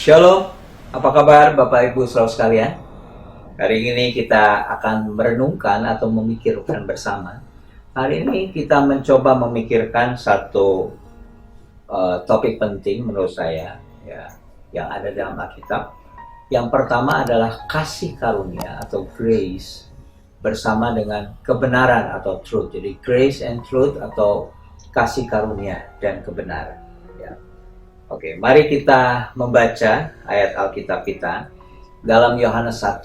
Shalom, apa kabar Bapak Ibu Saudara sekalian? Hari ini kita akan merenungkan atau memikirkan bersama. Hari ini kita mencoba memikirkan satu topik penting menurut saya, ya, yang ada dalam Alkitab. Yang pertama adalah kasih karunia atau grace bersama dengan kebenaran atau truth. Jadi grace and truth atau kasih karunia dan kebenaran. Oke, mari kita membaca ayat Alkitab kita dalam Yohanes 1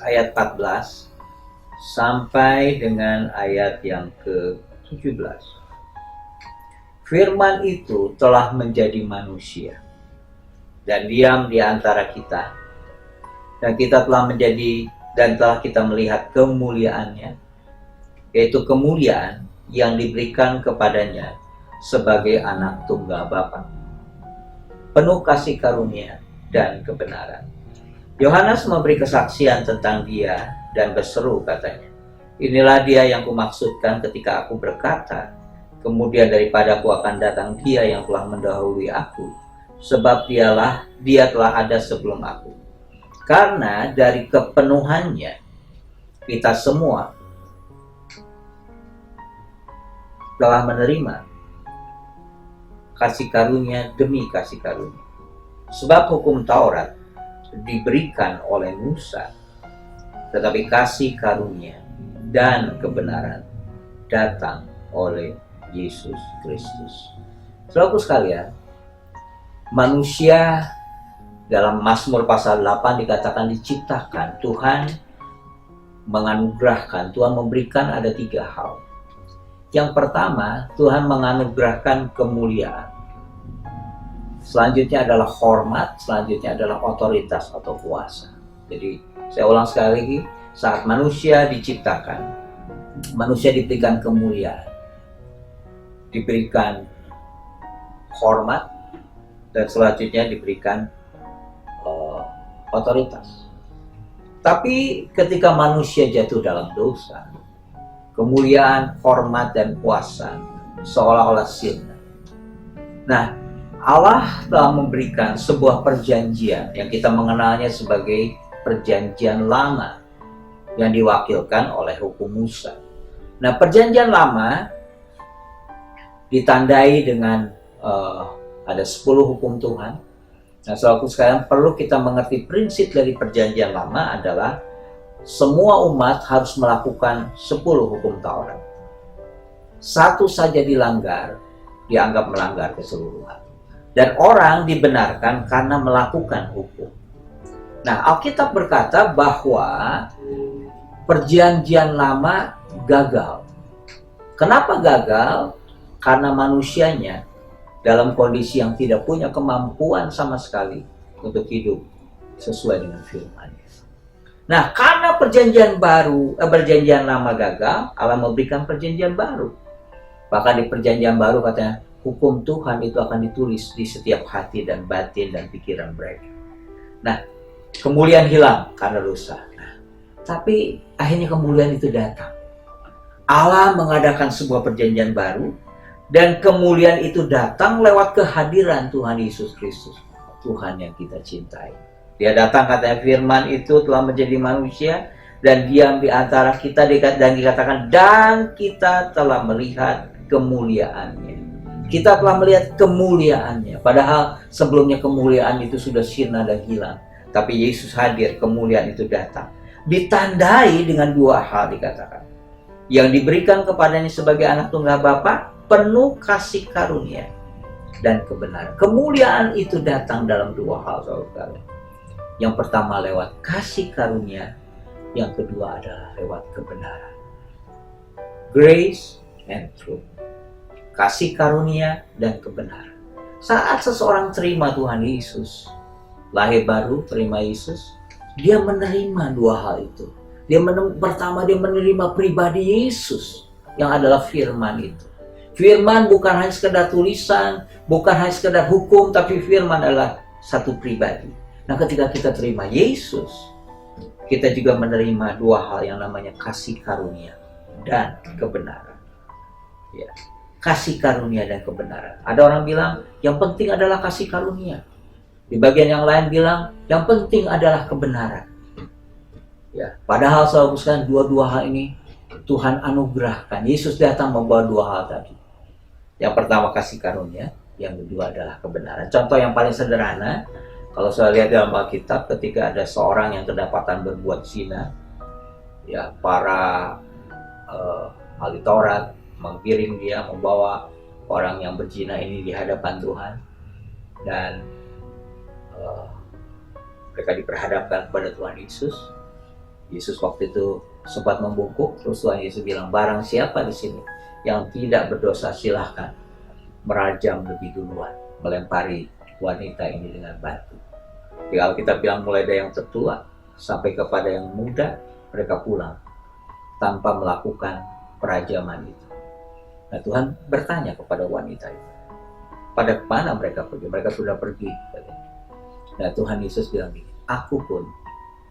ayat 14 sampai dengan ayat yang ke-17. Firman itu telah menjadi manusia dan diam di antara kita, dan kita telah menjadi dan telah kita melihat kemuliaannya, yaitu kemuliaan yang diberikan kepadanya sebagai anak tunggal Bapa, penuh kasih karunia dan kebenaran. Yohanes memberi kesaksian tentang dia dan berseru katanya, "Inilah dia yang kumaksudkan ketika aku berkata, kemudian daripada aku akan datang dia yang telah mendahului aku, sebab dia telah ada sebelum aku." Karena dari kepenuhannya kita semua telah menerima kasih karunia demi kasih karunia. Sebab hukum Taurat diberikan oleh Musa, tetapi kasih karunia dan kebenaran datang oleh Yesus Kristus. Saudaraku sekalian, manusia dalam Mazmur pasal 8 dikatakan diciptakan, Tuhan menganugerahkan, Tuhan memberikan ada 3 hal. Yang pertama, Tuhan menganugerahkan kemuliaan. Selanjutnya adalah hormat, selanjutnya adalah otoritas atau kuasa. Jadi, saya ulang sekali lagi, saat manusia diciptakan, manusia diberikan kemuliaan, diberikan hormat, dan selanjutnya diberikan otoritas. Tapi ketika manusia jatuh dalam dosa, kemuliaan, hormat, dan kuasa seolah-olah sirna. Nah, Allah telah memberikan sebuah perjanjian yang kita mengenalnya sebagai perjanjian lama yang diwakilkan oleh hukum Musa. Nah, perjanjian lama ditandai dengan ada 10 hukum Tuhan. Nah, saudaraku sekalian, perlu kita mengerti prinsip dari perjanjian lama adalah semua umat harus melakukan 10 hukum Taurat. Satu saja dilanggar, dianggap melanggar keseluruhan. Dan orang dibenarkan karena melakukan hukum. Nah, Alkitab berkata bahwa perjanjian lama gagal. Kenapa gagal? Karena manusianya dalam kondisi yang tidak punya kemampuan sama sekali untuk hidup sesuai dengan firman. Nah, karena perjanjian lama gagal, Allah memberikan perjanjian baru. Bahkan di perjanjian baru katanya, hukum Tuhan itu akan ditulis di setiap hati dan batin dan pikiran mereka. Nah, kemuliaan hilang karena dosa. Nah, tapi akhirnya kemuliaan itu datang. Allah mengadakan sebuah perjanjian baru, dan kemuliaan itu datang lewat kehadiran Tuhan Yesus Kristus, Tuhan yang kita cintai. Dia datang, katanya firman itu telah menjadi manusia dan diam di antara kita, dan dikatakan dan kita telah melihat kemuliaannya. Kita telah melihat kemuliaannya. Padahal sebelumnya kemuliaan itu sudah sirna dan hilang. Tapi Yesus hadir, kemuliaan itu datang. Ditandai dengan 2 hal dikatakan. Yang diberikan kepadanya sebagai anak tunggal Bapa, penuh kasih karunia dan kebenaran. Kemuliaan itu datang dalam 2 hal, saudara. Yang pertama lewat kasih karunia, yang kedua adalah lewat kebenaran. Grace and truth. Kasih karunia dan kebenaran. Saat seseorang terima Tuhan Yesus, lahir baru, terima Yesus, dia menerima 2 hal itu. Pertama, dia menerima pribadi Yesus yang adalah firman itu. Firman bukan hanya sekedar tulisan, bukan hanya sekedar hukum, tapi firman adalah satu pribadi. Nah, ketika kita terima Yesus, kita juga menerima 2 hal yang namanya kasih karunia dan kebenaran. Ya. Kasih karunia dan kebenaran. Ada orang bilang, yang penting adalah kasih karunia. Di bagian yang lain bilang, yang penting adalah kebenaran. Ya, padahal saudara sekalian, dua-dua hal ini Tuhan anugerahkan. Yesus datang membawa dua hal tadi. Yang pertama kasih karunia, yang kedua adalah kebenaran. Contoh yang paling sederhana, kalau saya lihat dalam Alkitab, ketika ada seorang yang kedapatan berbuat zina, ya para ahli Taurat menggiring dia, membawa orang yang berzina ini di hadapan Tuhan, dan mereka diperhadapkan kepada Tuhan Yesus. Yesus waktu itu sempat membungkuk, terus Tuhan Yesus bilang, barang siapa di sini yang tidak berdosa, silahkan merajam lebih duluan, melempari wanita ini dengan batu. Di Alkitab bilang mulai dari yang tertua sampai kepada yang muda, mereka pulang tanpa melakukan perajaman itu. Nah, Tuhan bertanya kepada wanita itu, pada mana mereka pergi? Mereka sudah pergi. Nah, Tuhan Yesus bilang gini, aku pun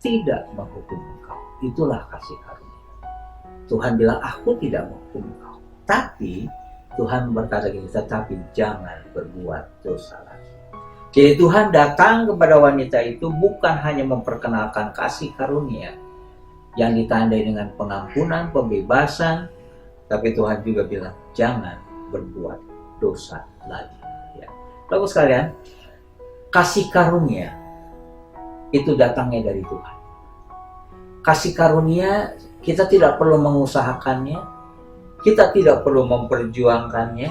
tidak menghukum engkau. Itulah kasih karunia. Tuhan bilang, aku tidak menghukum engkau. Tapi Tuhan berkata gini, tetapi jangan berbuat dosa lagi. Jadi Tuhan datang kepada wanita itu bukan hanya memperkenalkan kasih karunia yang ditandai dengan pengampunan, pembebasan, tapi Tuhan juga bilang, jangan berbuat dosa lagi. Ya. Bagus sekalian, kasih karunia itu datangnya dari Tuhan. Kasih karunia kita tidak perlu mengusahakannya, kita tidak perlu memperjuangkannya,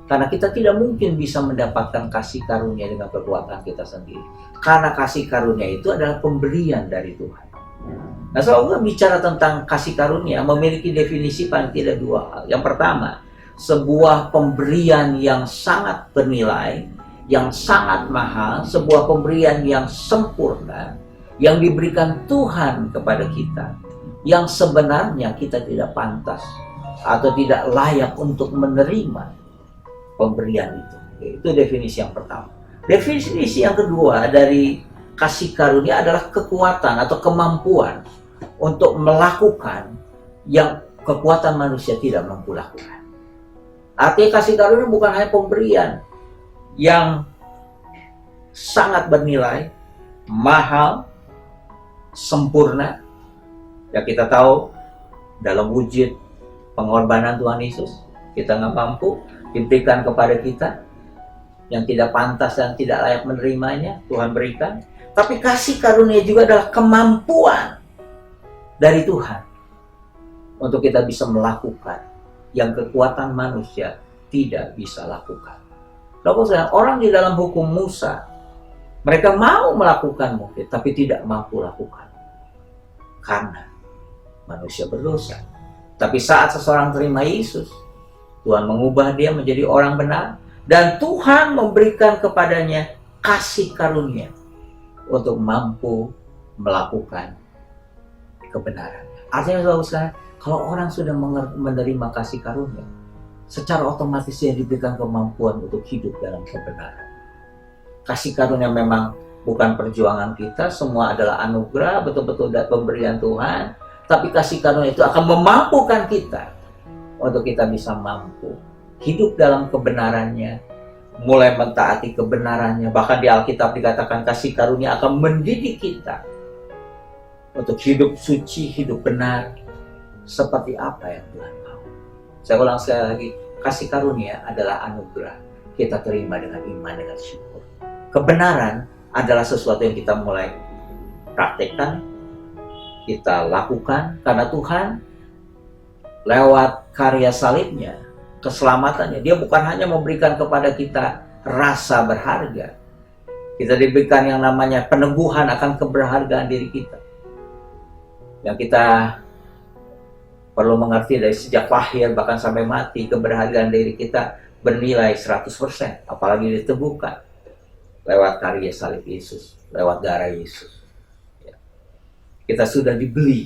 karena kita tidak mungkin bisa mendapatkan kasih karunia dengan kekuatan kita sendiri. Karena kasih karunia itu adalah pemberian dari Tuhan. Nah, soalnya bicara tentang kasih karunia memiliki definisi paling tidak dua hal. Yang pertama, sebuah pemberian yang sangat bernilai, yang sangat mahal, sebuah pemberian yang sempurna, yang diberikan Tuhan kepada kita, yang sebenarnya kita tidak pantas atau tidak layak untuk menerima pemberian itu. Itu definisi yang pertama. Definisi yang kedua dari kasih karunia adalah kekuatan atau kemampuan untuk melakukan yang kekuatan manusia tidak mampu lakukan. Artinya kasih karunia bukan hanya pemberian yang sangat bernilai, mahal, sempurna. Ya, kita tahu dalam wujud pengorbanan Tuhan Yesus, kita nggak mampu, diberikan kepada kita yang tidak pantas dan tidak layak menerimanya, Tuhan berikan. Tapi kasih karunia juga adalah kemampuan dari Tuhan untuk kita bisa melakukan yang kekuatan manusia tidak bisa lakukan. Orang di dalam hukum Musa, mereka mau melakukan mungkin, tapi tidak mampu lakukan karena manusia berdosa. Tapi saat seseorang terima Yesus, Tuhan mengubah dia menjadi orang benar, dan Tuhan memberikan kepadanya kasih karunia untuk mampu melakukan kebenaran. Artinya saudara, kalau orang sudah menerima kasih karunia, secara otomatis dia diberikan kemampuan untuk hidup dalam kebenaran. Kasih karunia memang bukan perjuangan kita, semua adalah anugerah, betul-betul pemberian Tuhan. Tapi kasih karunia itu akan memampukan kita untuk kita bisa mampu hidup dalam kebenarannya, mulai mentaati kebenarannya. Bahkan di Alkitab dikatakan kasih karunia akan mendidik kita untuk hidup suci, hidup benar, seperti apa yang Tuhan mau. Saya ulang sekali lagi, kasih karunia adalah anugerah. Kita terima dengan iman, dengan syukur. Kebenaran adalah sesuatu yang kita mulai praktekkan, kita lakukan, karena Tuhan lewat karya salibnya, keselamatannya, dia bukan hanya memberikan kepada kita rasa berharga. Kita diberikan yang namanya peneguhan akan keberhargaan diri kita. Yang kita perlu mengerti dari sejak lahir bahkan sampai mati, keberhargaan diri kita bernilai 100%, apalagi diteguhkan lewat karya salib Yesus, lewat darah Yesus. Kita sudah dibeli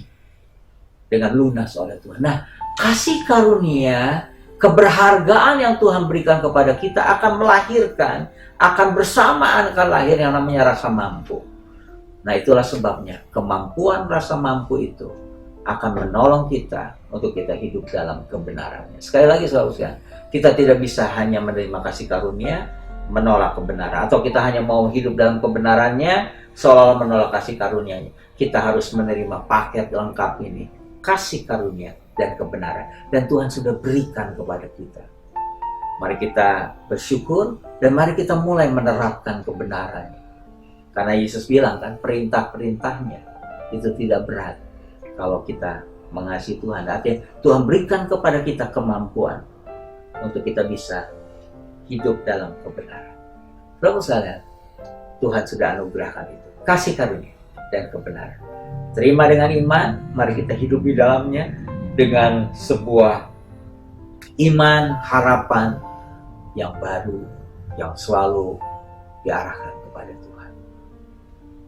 dengan lunas oleh Tuhan. Nah, kasih karunia, keberhargaan yang Tuhan berikan kepada kita akan melahirkan, akan bersamaan akan lahir yang namanya rasa mampu. Nah, itulah sebabnya kemampuan rasa mampu itu akan menolong kita untuk kita hidup dalam kebenarannya. Sekali lagi saudara, kita tidak bisa hanya menerima kasih karunia, menolak kebenaran, atau kita hanya mau hidup dalam kebenarannya seolah-olah menolak kasih karunia-Nya. Kita harus menerima paket lengkap ini, kasih karunia dan kebenaran, dan Tuhan sudah berikan kepada kita. Mari kita bersyukur dan mari kita mulai menerapkan kebenarannya. Karena Yesus bilang kan, perintah-perintahnya itu tidak berat kalau kita mengasihi Tuhan. Artinya Tuhan berikan kepada kita kemampuan untuk kita bisa hidup dalam kebenaran. Saudara sekalian, Tuhan sudah anugerahkan itu, kasih karunia dan kebenaran. Terima dengan iman, mari kita hidup di dalamnya dengan sebuah iman, harapan yang baru, yang selalu diarahkan kepada Tuhan.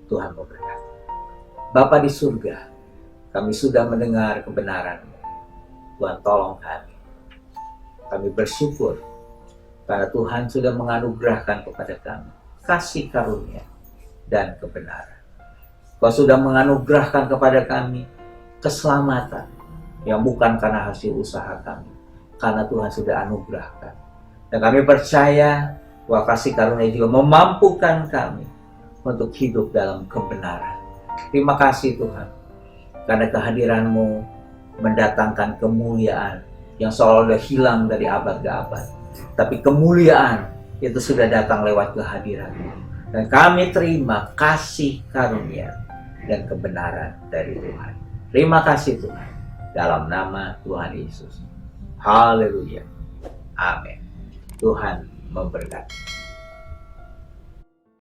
Tuhan memberkati. Bapa di surga, kami sudah mendengar kebenaran-Mu. Tuhan tolong kami. Kami bersyukur karena Tuhan sudah menganugerahkan kepada kami kasih karunia dan kebenaran. Kau sudah menganugerahkan kepada kami keselamatan yang bukan karena hasil usaha kami, karena Tuhan sudah anugerahkan. Dan kami percaya bahwa kasih karunia juga memampukan kami untuk hidup dalam kebenaran. Terima kasih Tuhan, karena kehadiran-Mu mendatangkan kemuliaan yang seolah-olah hilang dari abad ke abad. Tapi kemuliaan itu sudah datang lewat kehadiran-Mu. Dan kami terima kasih karunia dan kebenaran dari Tuhan. Terima kasih Tuhan. Dalam nama Tuhan Yesus. Haleluya. Amin. Tuhan memberkati.